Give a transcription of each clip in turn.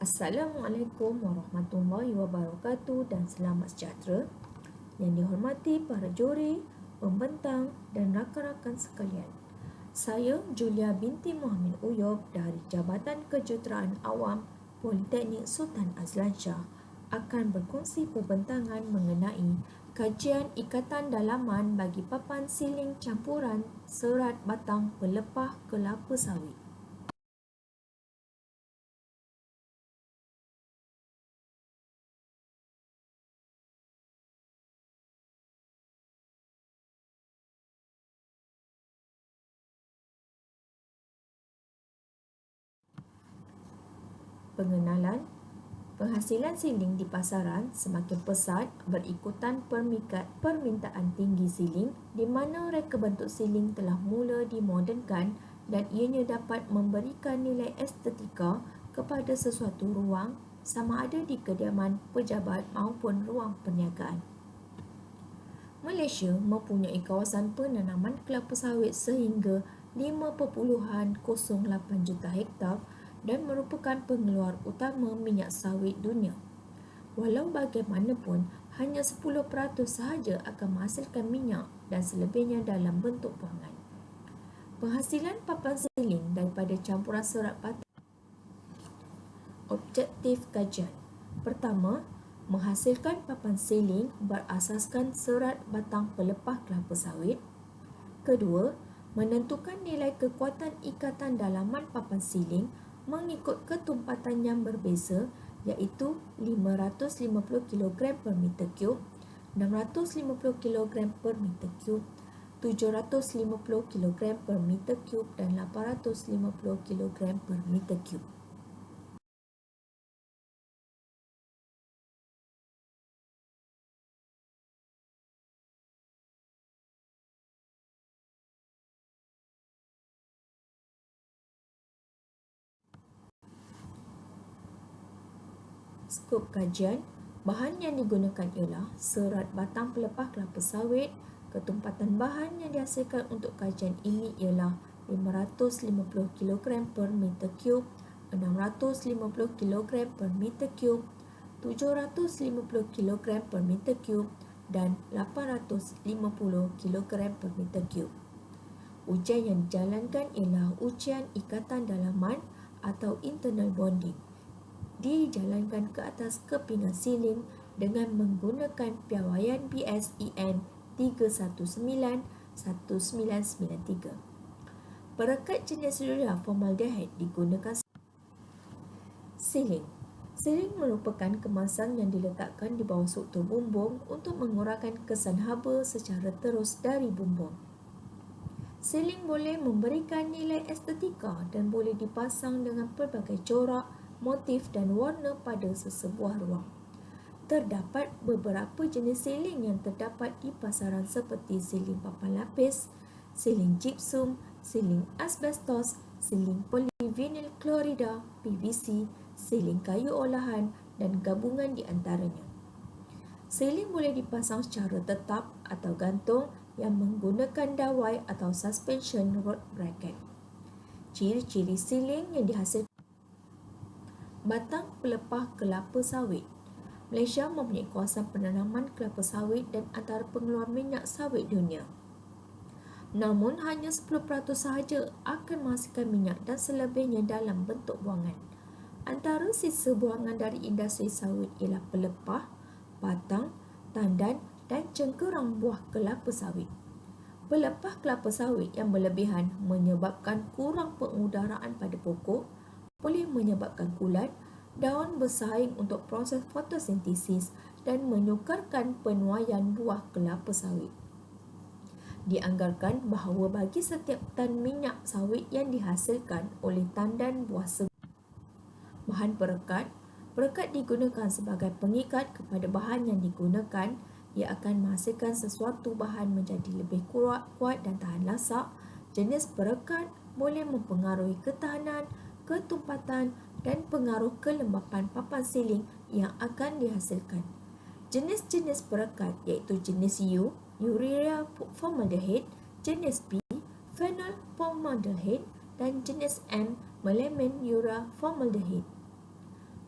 Assalamualaikum warahmatullahi wabarakatuh dan selamat sejahtera. Yang dihormati para juri, pembentang dan rakan-rakan sekalian. Saya Julia binti Muhammad Uyub dari Jabatan Kejuruteraan Awam Politeknik Sultan Azlan Shah akan berkongsi perbentangan mengenai kajian ikatan dalaman bagi papan siling campuran serat batang pelepah kelapa sawit. Pengenalan. Penghasilan siling di pasaran semakin pesat berikutan permintaan tinggi siling di mana reka bentuk siling telah mula dimodernkan dan ianya dapat memberikan nilai estetika kepada sesuatu ruang sama ada di kediaman pejabat maupun ruang perniagaan. Malaysia mempunyai kawasan penanaman kelapa sawit sehingga 5.08 juta hektar dan merupakan pengeluar utama minyak sawit dunia. Walau bagaimanapun, hanya 10% sahaja akan menghasilkan minyak dan selebihnya dalam bentuk buangan. Penghasilan papan siling daripada campuran serat batang. Objektif kajian. Pertama, menghasilkan papan siling berasaskan serat batang pelepah kelapa sawit. Kedua, menentukan nilai kekuatan ikatan dalaman papan siling mengikut ketumpatan yang berbeza iaitu 550 kg per meter cube, 650 kg per meter cube, 750 kg per meter cube dan 850 kg per meter cube. Skop kajian, bahan yang digunakan ialah serat batang pelepah kelapa sawit. Ketumpatan bahan yang dihasilkan untuk kajian ini ialah 550 kg per meter cube, 650 kg per meter cube, 750 kg per meter cube dan 850 kg per meter cube. Ujian yang dijalankan ialah ujian ikatan dalaman atau internal bonding. Dijalankan ke atas kepingan siling dengan menggunakan piawaian BSEN 319-1993. Perekat jenis urea formaldehyde digunakan. Siling. Siling merupakan kemasan yang diletakkan di bawah struktur bumbung untuk mengurangkan kesan haba secara terus dari bumbung. Siling boleh memberikan nilai estetika dan boleh dipasang dengan pelbagai corak, motif dan warna pada sesebuah ruang. Terdapat beberapa jenis siling yang terdapat di pasaran seperti siling papan lapis, siling gypsum, siling asbestos, siling polyvinyl klorida (PVC), siling kayu olahan dan gabungan di antaranya. Siling boleh dipasang secara tetap atau gantung yang menggunakan dawai atau suspension rod bracket. Ciri-ciri siling yang dihasilkan. Batang pelepah kelapa sawit. Malaysia mempunyai kawasan penanaman kelapa sawit dan antara pengeluar minyak sawit dunia. Namun hanya 10% sahaja akan menghasilkan minyak dan selebihnya dalam bentuk buangan. Antara sisa buangan dari industri sawit ialah pelepah, batang, tandan dan cengkerang buah kelapa sawit. Pelepah kelapa sawit yang berlebihan menyebabkan kurang pengudaraan pada pokok, boleh menyebabkan kulat, daun bersaing untuk proses fotosintesis dan menyukarkan penuaian buah kelapa sawit. Dianggarkan bahawa bagi setiap tan minyak sawit yang dihasilkan oleh tandan buah segar. Bahan perekat. Perekat digunakan sebagai pengikat kepada bahan yang digunakan. Ia akan menghasilkan sesuatu bahan menjadi lebih kuat dan tahan lasak. Jenis perekat boleh mempengaruhi ketahanan, ketumpatan dan pengaruh kelembapan papan siling yang akan dihasilkan. Jenis-jenis perekat iaitu jenis U, urea formaldehyde, jenis P, phenol formaldehyde dan jenis M, melamine urea formaldehyde.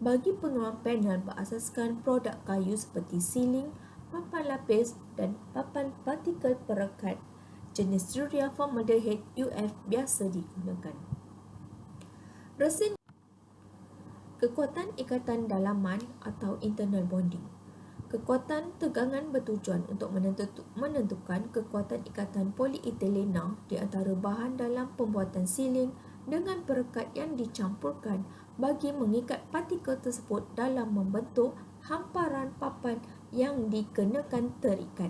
Bagi pengeluar panel berasaskan produk kayu seperti siling, papan lapis dan papan partikel perekat, jenis urea formaldehyde UF biasa digunakan. Resin kekuatan ikatan dalaman atau internal bonding. Kekuatan tegangan bertujuan untuk menentukan kekuatan ikatan polietilena di antara bahan dalam pembuatan siling dengan perekat yang dicampurkan bagi mengikat partikel tersebut dalam membentuk hamparan papan yang dikenakan terikat.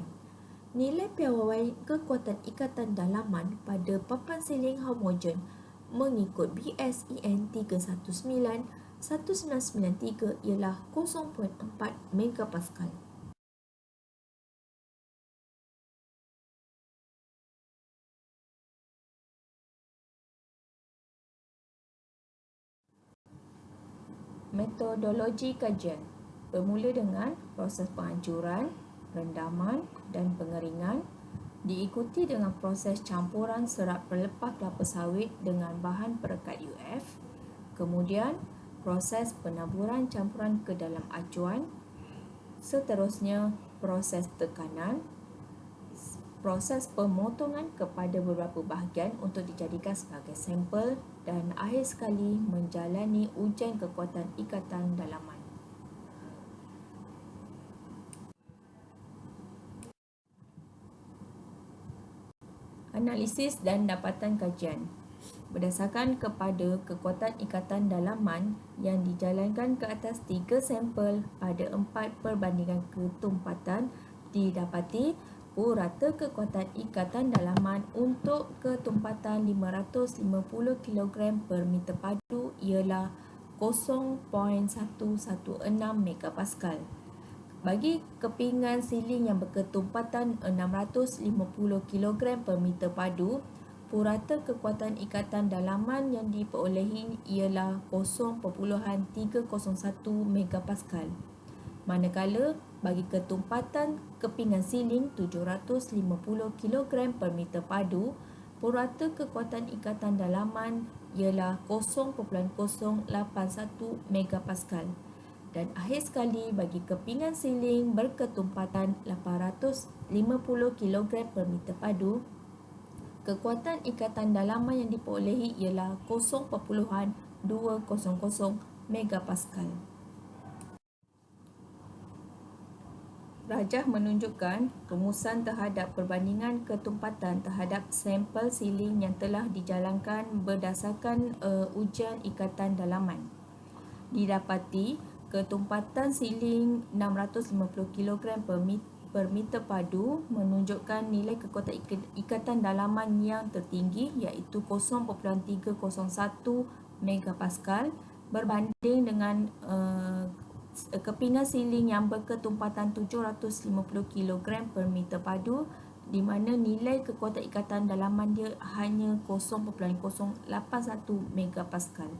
Nilai piawai kekuatan ikatan dalaman pada papan siling homogen mengikut BSEN 319-1993 ialah 0.4 megapascal. Metodologi kajian bermula dengan proses penghancuran, rendaman dan pengeringan, diikuti dengan proses campuran serat pelepah kelapa sawit dengan bahan perekat UF, kemudian proses penaburan campuran ke dalam acuan, seterusnya proses tekanan, proses pemotongan kepada beberapa bahagian untuk dijadikan sebagai sampel dan akhir sekali menjalani ujian kekuatan ikatan dalaman. Analisis dan dapatan kajian berdasarkan kepada kekuatan ikatan dalaman yang dijalankan ke atas 3 sampel pada 4/1 ketumpatan, didapati purata kekuatan ikatan dalaman untuk ketumpatan 550 kg per meter padu ialah 0.116 megapascal. Bagi kepingan siling yang berketumpatan 650 kg per meter padu, purata kekuatan ikatan dalaman yang diperolehi ialah 0.301 megapascal. Manakala bagi ketumpatan kepingan siling 750 kg per meter padu, purata kekuatan ikatan dalaman ialah 0.081 megapascal. Dan akhir sekali bagi kepingan siling berketumpatan 850 kg per meter padu, kekuatan ikatan dalaman yang diperolehi ialah 0.200 megapascal. Rajah menunjukkan rumusan terhadap perbandingan ketumpatan terhadap sampel siling yang telah dijalankan berdasarkan ujian ikatan dalaman. Didapati ketumpatan siling 650 kg per meter padu menunjukkan nilai kekuatan ikatan dalaman yang tertinggi iaitu 0.301 megapascal berbanding dengan kepingan siling yang berketumpatan 750 kg per meter padu di mana nilai kekuatan ikatan dalaman dia hanya 0.081 megapascal.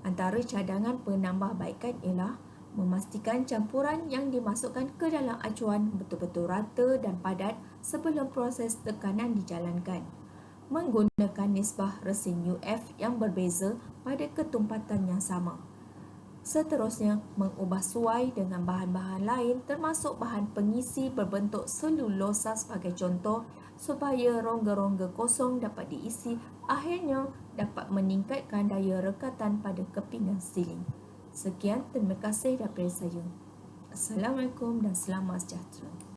Antara cadangan penambahbaikan ialah memastikan campuran yang dimasukkan ke dalam acuan betul-betul rata dan padat sebelum proses tekanan dijalankan. Menggunakan nisbah resin UF yang berbeza pada ketumpatan yang sama. Seterusnya, mengubah suai dengan bahan-bahan lain termasuk bahan pengisi berbentuk selulosa sebagai contoh supaya rongga-rongga kosong dapat diisi akhirnya dapat meningkatkan daya rekatan pada kepingan siling. Sekian, terima kasih daripada saya. Assalamualaikum dan selamat sejahtera.